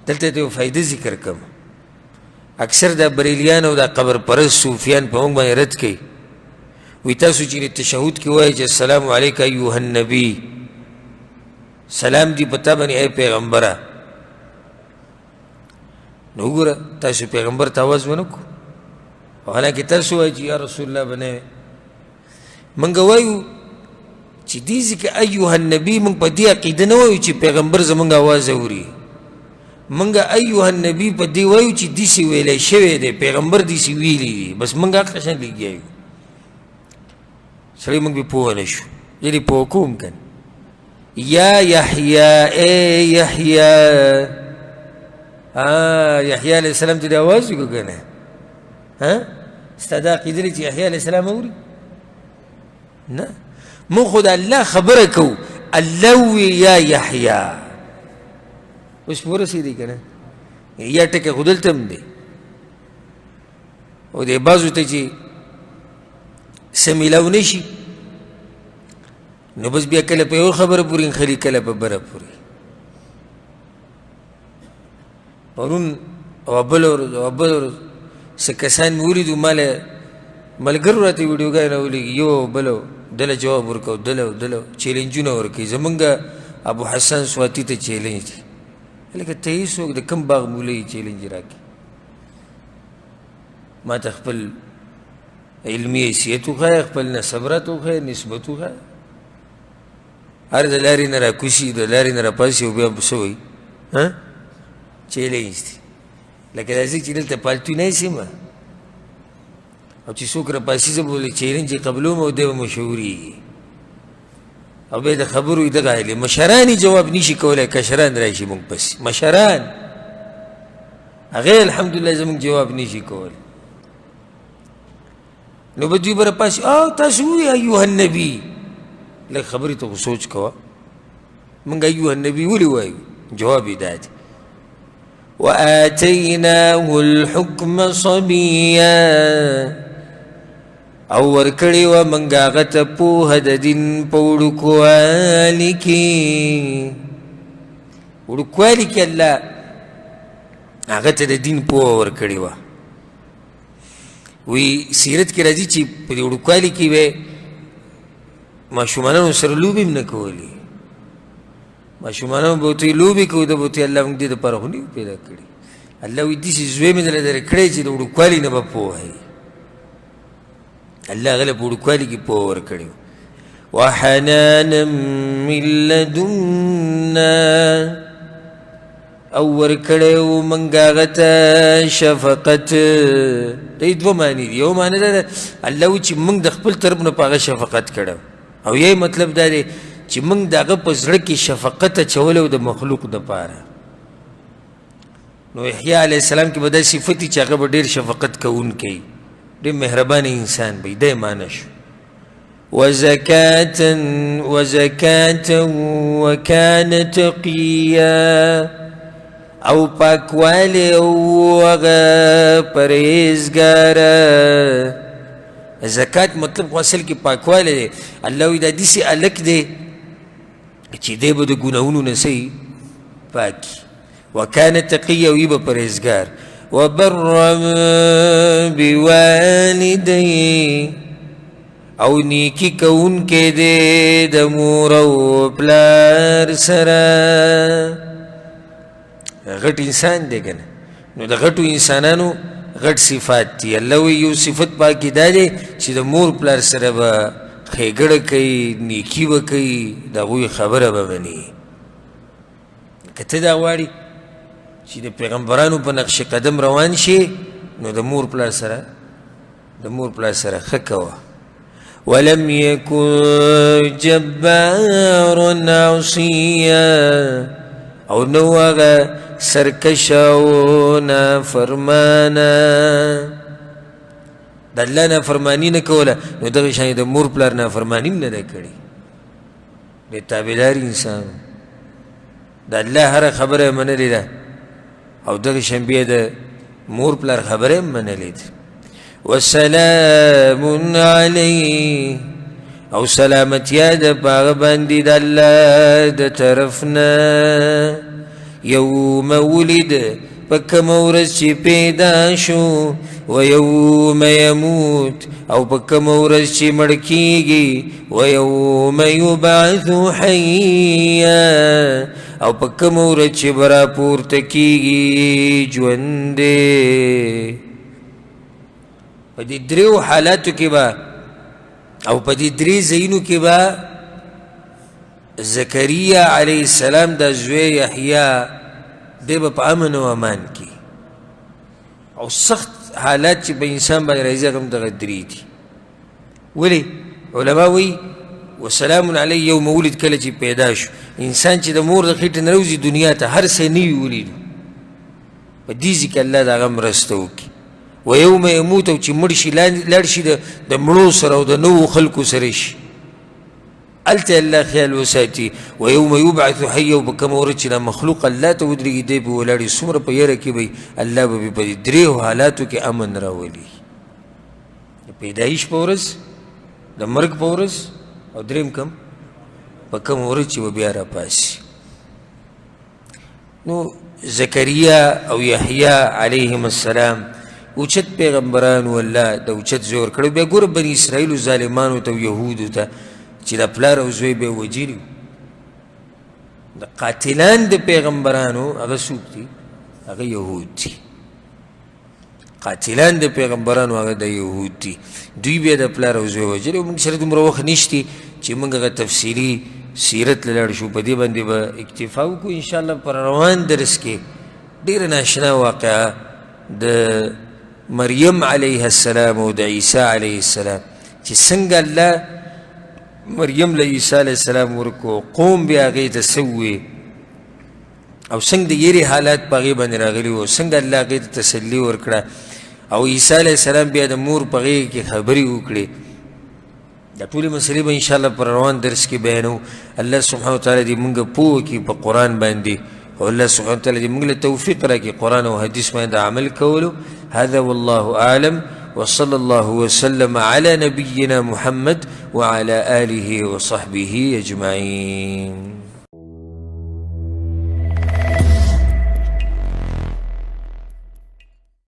دلته ته فائدہ ذکر کوم اکثر دا بریلیان او دا قبر پرست صوفیان په موږ باندې رد کوي وی تاسو چې تشهود کې وایي چې السلام علیک ایها النبی سلام دی پتا باندې اے پیغمبره نو وګوره تاسو پیغمبر ته آواز ونکو حالانکه تاسو وایي چې یا رسول الله باندې موږ وایو چې دې ځکه ایها النبی موږ په دې عقیده نه وایو چې پیغمبر زموږ آواز اوري موږ ایها النبی په دې وایو چې داسې ویلی شوی دی پیغمبر داسې ویلي دي بس موږ هغه شان لګیا یو سړی موږ بې پوه نه شو یعنې پوه کوم که یا یحیا ای یحیا یحیا علیه السلام ته دې اواز وکړو که نه ستا دا عقیده دی چې یحیا علیه السلام اوري نه مونږ خو د الله خبره کوو الله ووی یا یحیا اوس پوه رسېدی که نه یا ټکی خو دلته هم دی او دې بعضو ته چې څه میلاو نه شي نو بس بیا کله په یو خبره پورې نښلي کله په بله پورې پرون او بله ورځ څه کسان مې ولیدو ماله ملګرو راته ویډیوګانې راولېږي یو بله دله جواب ورکوو دله چیلنجونه ورکوي زمونږ ابو حسن سواتی ته چیلنج دی لکه ته یې څوک د کوم باغ مولی چیلنج راکړي ما ته خپل علمي حیثیت وښایه خپل نسبرت وښایه نسبت وښایه هر د لارې نه راکوشي د لارې نه راپاسي او بیا څه وایي چیلنج دی لکه داسې چې دلته پالتو نه یې او چې څوک راپاسي زه به چیلنج یې قبلوم او دی به مشهورېږي او بیا د خبرو یې دغه حال مشران یې جواب نشي کولی کشران راشي مونږ پسې مشران هغې الحمدلله زمونږ جواب نشي کولی نو به دوی به راپاسي او تاسو ووایئ ایها النبي لږ خبرې ته خو سوچ کوه مونږ ایها النبي ولې وایو جواب یې دا دی وآتیناه الحکم صبیا او ورکړې وه موږ هغه ته پوهه د دین په وړوکوالي کې وړوکوالي کې الله هغه ته د دین پوهه ورکړې وه وی سیرت کې راځي چې په دې وړوکوالي کې به ماشومانانو سره لوبې هم نه کولې ماشومانانو به ورته لوبې کوو ده به ورته الله موږ دې دپاره خو نه پیدا کړي الله وایي داسې زوی مې درله درې کړی چې د وړوکوالي نه به پوهوي الله هغه له په وړوکوالي کې پوهه ورکړې وحنانا من لدنا او ورکړی و موږ هغه ته شفقت دې دوه معنی دي یو معنی دا ده الله وایي چې موږ د خپل طرف نه په هغه شفقت کړی او یې مطلب دا دی چې موږ د هغه په زړه کې شفقت اچولی و د مخلوق دپاره نو یحیی علیه السلام کې به دا صفت چې هغه به ډېر شفقت کوونکی ډېر مهربان انسان به دا یې معنی شو وزکاة وکان تقیا او پاکوالی او هغه پرهیزګاره زکات مطلب خو اصل کې پاکوالی دی الله وایي دا داسې هلک دی چې دی به د ګناهونو نه څه پاکي وکان تقیا وي به پرهیزګار وبرا بوالدی او نیکی کوونکی دی د مور او پلار سره غټ انسان دی که نه نو د غټو انسانانو غټ صفات دي الله وایي یو صفت پاکې دا دی چې د مور پلار سره به ښېګړه کوي نیکي به کوي د هغوی خبره به مني که ته دا غواړې چې د پیغمبرانو په نقش قدم روان شي نو د مور پلار سره ښه کوه ولم یکن جبارا عصیا او نو هغه سرکشه او نافرمانه د الله نافرماني نه کوله نو دغه شان د مور پلار نافرماني هم نه ده کړې ډېر تابعدار انسان د الله هره خبره یې منلې ده او دغه شان بیا د مور پلار خبره یې هم منلې ده وسلام علیه او سلامتیا ده په هغه باندې د الله د طرف نه یوم ولد پکم ورځ چې پیدا شو ویوم یموت او پکم ورځ چې مړ کیږي ویوم یبعث حیا او پکم ورځ چې برا پورته کیږي ژوندې. په دې دریو حالاتو کې به او په دې درې ځایونو کې به زکریا علیه السلام د زوی یحیی دی به په امن و امان کې او سخت حالات چې په انسان باندې راځي هغه هم دغه درې دي. ولې علما وایي وسلام علی یوم ولد کله چې پیدا شو انسان چې د مور د خېټې نه راوځي دنیا ته هر څه نوي ولیدو په دې ځای کې الله د هغه مرسته وکړي. ویوم یموت او چې مړ شي لاړ شي د مړو سره او د نوو خلکو سره شي هلته الله خیال وساتي. ویوم یبعث حیا او په کومه ورځ چې دا مخلوق الله ته ودرېږي دی به ولاړ وي څومره په یره کې به الله به په دې درېو حالاتو کې امن راولي د پیدایش په ورځ د مرګ په ورځ او درېم کم په کومه ورځ چې به بیا راپاسي. نو زکریا او یحیی علیهم السلام اوچت پیغمبرانو الله د اوچت زور کړو. بیا ګوره بني اسرائیلو ظالمانو ته او یهودو ته چې د پلار او زوی به وجیري د قاتلان د پیغمبرانو هغه څوک دي؟ هغه یهود دي. قاتلان د پیغمبرانو هغه د یهود دي. دوی بیا د پلار او زوی وجیري. موږ سره دومره وخت نشته چې موږ هغه تفصیلي سیرت له لاړ شو. په دې باندې به اکتفا وکړو انشاءالله. پر روان درس کې ډېره ناشنا واقعه د مریم علیه السلام او د عیسی علیه السلام چې څنګه الله مریم له عیسی علیه السلام ورکو قوم بیا هغې ته څه ووې او څنګه د یېرې حالات په هغې باندې راغلي وو څنګه الله هغې ته تسلي ورکړه او عیسی علیه السلام بیا د مور په غېږ کې خبرې وکړې. دا ټولې مسلې به انشاءالله پر روان درس کې بیانو. الله سبحانه وتعالی دې موږ پوه کړي په قرآن باندې او الله سبحانه وتعالی دې موږ له توفیق راکړي قرآن او حدیث باندې عمل کولو. هذا والله أعلم وصلى الله وسلم على نبينا محمد وعلى آله وصحبه أجمعين.